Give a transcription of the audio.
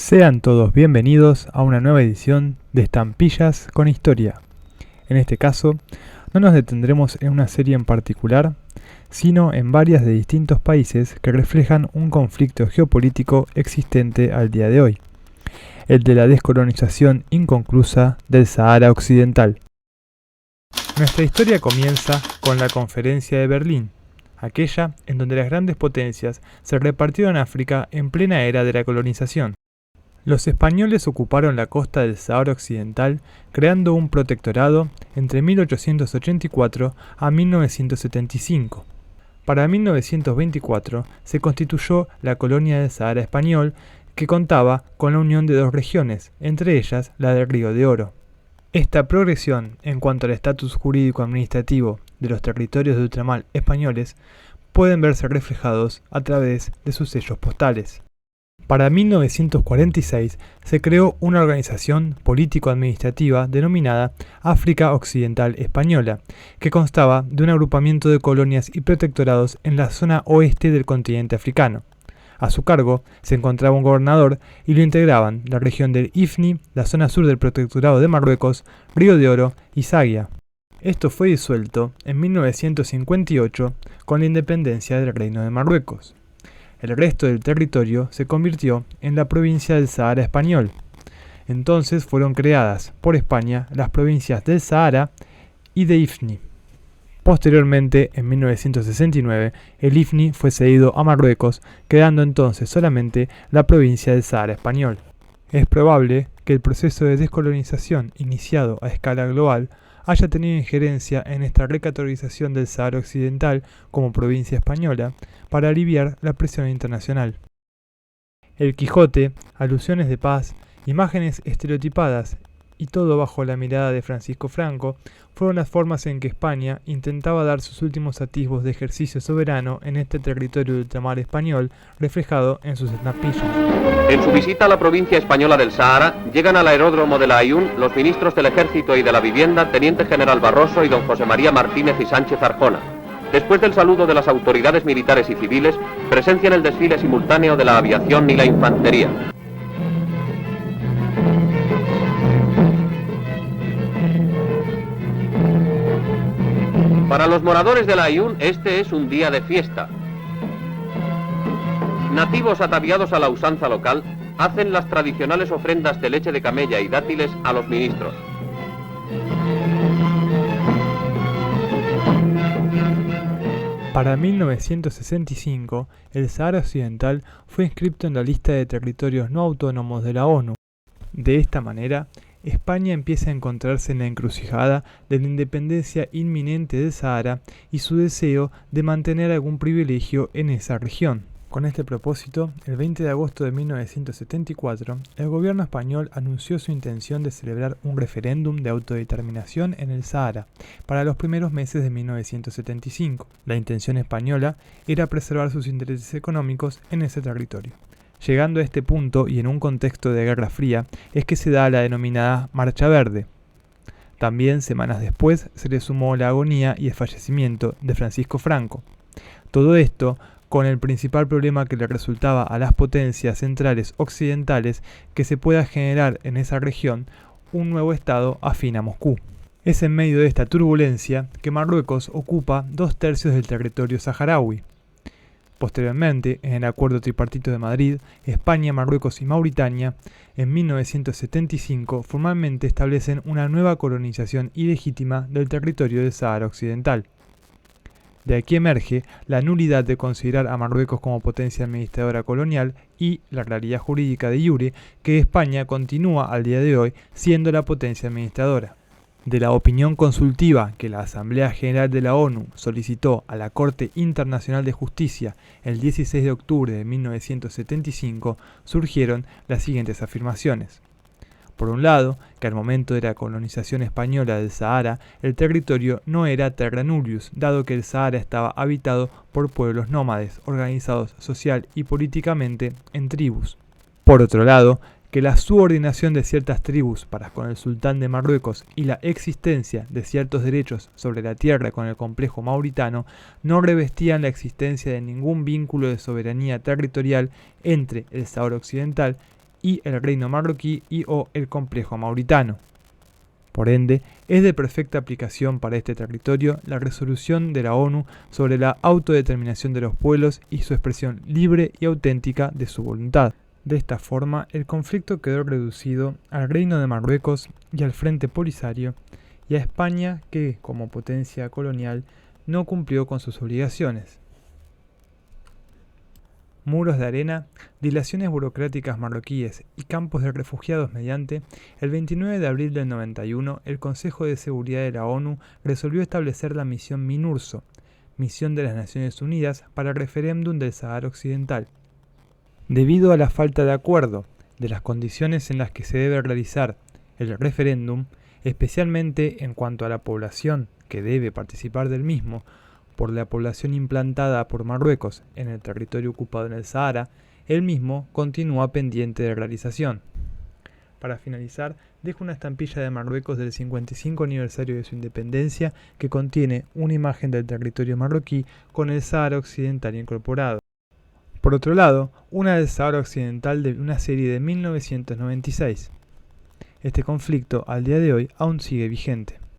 Sean todos bienvenidos a una nueva edición de Estampillas con Historia. En este caso, no nos detendremos en una serie en particular, sino en varias de distintos países que reflejan un conflicto geopolítico existente al día de hoy, el de la descolonización inconclusa del Sahara Occidental. Nuestra historia comienza con la Conferencia de Berlín, aquella en donde las grandes potencias se repartieron África en plena era de la colonización. Los españoles ocuparon la costa del Sahara Occidental creando un protectorado entre 1884 a 1975. Para 1924 se constituyó la colonia del Sahara español, que contaba con la unión de dos regiones, entre ellas la del Río de Oro. Esta progresión en cuanto al estatus jurídico-administrativo de los territorios de ultramar españoles pueden verse reflejados a través de sus sellos postales. Para 1946 se creó una organización político-administrativa denominada África Occidental Española, que constaba de un agrupamiento de colonias y protectorados en la zona oeste del continente africano. A su cargo se encontraba un gobernador y lo integraban la región del Ifni, la zona sur del protectorado de Marruecos, Río de Oro y Zagia. Esto fue disuelto en 1958 con la independencia del Reino de Marruecos. El resto del territorio se convirtió en la provincia del Sahara español. Entonces fueron creadas por España las provincias del Sahara y de Ifni. Posteriormente, en 1969, el Ifni fue cedido a Marruecos, quedando entonces solamente la provincia del Sahara español. Es probable que el proceso de descolonización iniciado a escala global haya tenido injerencia en esta recategorización del Sahara Occidental como provincia española para aliviar la presión internacional. El Quijote, alusiones de paz, imágenes estereotipadas y todo bajo la mirada de Francisco Franco fueron las formas en que España intentaba dar sus últimos atisbos de ejercicio soberano en este territorio de ultramar español, reflejado en sus estampillas. En su visita a la provincia española del Sahara, llegan al aeródromo de La Aaiún los ministros del Ejército y de la Vivienda, Teniente General Barroso y don José María Martínez y Sánchez Arjona. Después del saludo de las autoridades militares y civiles, presencian el desfile simultáneo de la aviación y la infantería. Para los moradores de La Aaiún, este es un día de fiesta. Nativos ataviados a la usanza local hacen las tradicionales ofrendas de leche de camella y dátiles a los ministros. Para 1965, el Sahara Occidental fue inscrito en la lista de territorios no autónomos de la ONU. De esta manera, España empieza a encontrarse en la encrucijada de la independencia inminente del Sahara y su deseo de mantener algún privilegio en esa región. Con este propósito, el 20 de agosto de 1974, el gobierno español anunció su intención de celebrar un referéndum de autodeterminación en el Sahara para los primeros meses de 1975. La intención española era preservar sus intereses económicos en ese territorio. Llegando a este punto y en un contexto de Guerra Fría, es que se da la denominada Marcha Verde. También, semanas después, se le sumó la agonía y el fallecimiento de Francisco Franco. Todo esto con el principal problema que le resultaba a las potencias centrales occidentales que se pueda generar en esa región un nuevo estado afín a Moscú. Es en medio de esta turbulencia que Marruecos ocupa 2/3 del territorio saharaui. Posteriormente, en el Acuerdo Tripartito de Madrid, España, Marruecos y Mauritania, en 1975 formalmente establecen una nueva colonización ilegítima del territorio del Sahara Occidental. De aquí emerge la nulidad de considerar a Marruecos como potencia administradora colonial y la claridad jurídica de iure que España continúa al día de hoy siendo la potencia administradora. De la opinión consultiva que la Asamblea General de la ONU solicitó a la Corte Internacional de Justicia el 16 de octubre de 1975 surgieron las siguientes afirmaciones. Por un lado, que al momento de la colonización española del Sahara, el territorio no era terra nullius, dado que el Sahara estaba habitado por pueblos nómades, organizados social y políticamente en tribus. Por otro lado, que la subordinación de ciertas tribus para con el sultán de Marruecos y la existencia de ciertos derechos sobre la tierra con el complejo mauritano no revestían la existencia de ningún vínculo de soberanía territorial entre el Sahara Occidental y el Reino Marroquí y o el Complejo Mauritano. Por ende, es de perfecta aplicación para este territorio la resolución de la ONU sobre la autodeterminación de los pueblos y su expresión libre y auténtica de su voluntad. De esta forma, el conflicto quedó reducido al Reino de Marruecos y al Frente Polisario, y a España, que, como potencia colonial, no cumplió con sus obligaciones. Muros de arena, dilaciones burocráticas marroquíes y campos de refugiados mediante, el 29 de abril del 91, el Consejo de Seguridad de la ONU resolvió establecer la misión MINURSO, Misión de las Naciones Unidas para el Referéndum del Sáhara Occidental. Debido a la falta de acuerdo de las condiciones en las que se debe realizar el referéndum, especialmente en cuanto a la población que debe participar del mismo, por la población implantada por Marruecos en el territorio ocupado en el Sahara, el mismo continúa pendiente de realización. Para finalizar, dejo una estampilla de Marruecos del 55 aniversario de su independencia que contiene una imagen del territorio marroquí con el Sahara Occidental incorporado. Por otro lado, una del Sahara Occidental de una serie de 1996. Este conflicto, al día de hoy, aún sigue vigente.